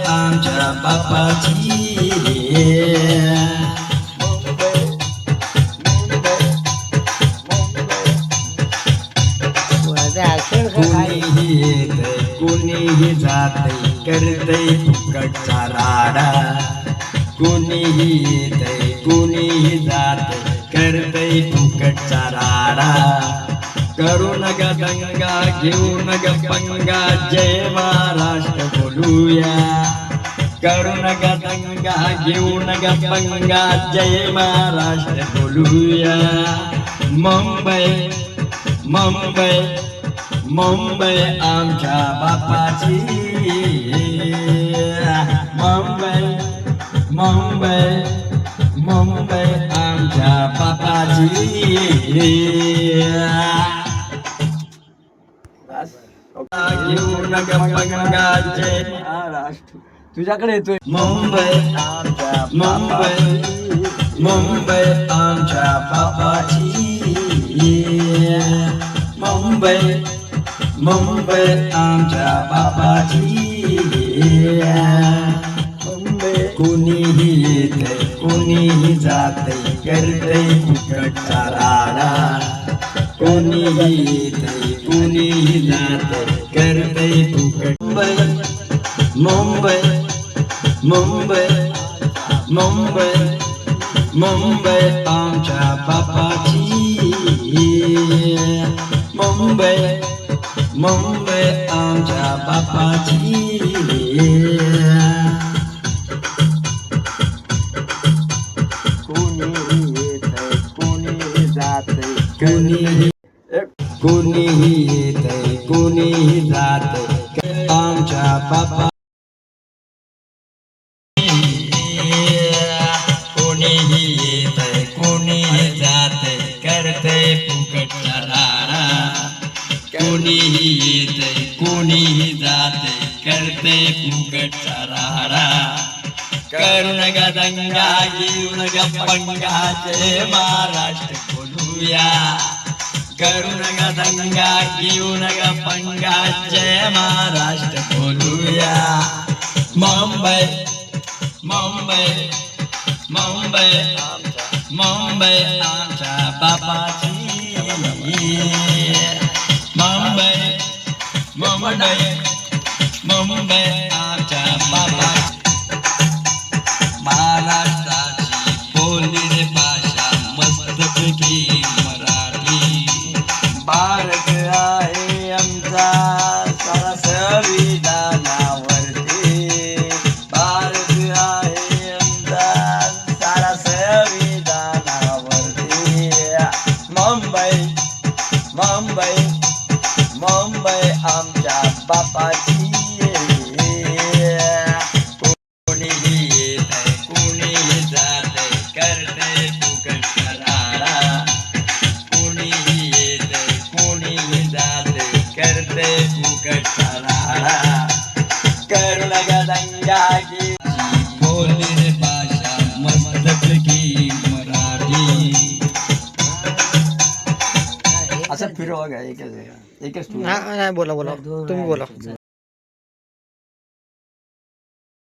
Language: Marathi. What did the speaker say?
आमच्या बापाची कुणीही येतंय कुणीही जातंय करतंय फुकटचा राडा कुणीही येतंय कुणीही जातंय करतंय फुकटचा राडा करू नका दंगा घेऊ नका पंगा जय महाराष्ट्र बोलूया करू नका दंगा घेऊ नका पंगा जय महाराष्ट्र बोलूया मुंबई मुंबई मुंबई आमच्या बापाची मुंबई मुंबई मुंबई आमच्या बापाची घेऊ नका पंगा जय महाराष्ट्र तुझ्याकडे येतोय मुंबई आमच्या मुंबई मुंबई आमच्या बापाची मुंबई मुंबई आमच्या बापाची मुंबई कुणीही येतंय कुणीही जातंय करतंय फुकटचा राडा कुणीही येतंय कुणीही जातंय करतंय फुकट मुंबई मुंबई मुंबई मुंबई आमच्या बापाची मुंबई मुंबई आमच्या बापाची कोणीही येतंय कोणीही जातंय कुणीही कुणीही येतंय कुणीही जातंय आमच्या बापा कुणीही येतंय कुणीही जातंय करतंय फुकटचा राडा कुणीही येतंय कुणीही जातंय करतंय फुकटचा राडा करू नका दंगा घेऊ नका पंगा जय महाराष्ट्र बोलूया करू नका दंगा घेऊ नका पंगा जय महाराष्ट्र बोलूया मुंबई मुंबई मुंबई मुंबई आमच्या बापाची मुंबई मुंबई मुंबई आमच्या बापाची महाराष्ट्राची बोलली रे भाषा मस्तपैकी मराठी भारत आहे आमचा सारा संविधानावरती भारत आहे आमचा सारा संविधानावरती मुंबई मुंबई मुंबई आमच्या बापाची कुणीही येतंय कुणीही जातंय करतंय फुकटचा राडा कुणीही येतंय कुणीही जातंय करतंय फुकटचा राडा करू नका दंगा घेऊ बोलली रे भाषा मस्तपैकी मराठी असं फिरवा का एकच नाही बोला तुम्ही बोला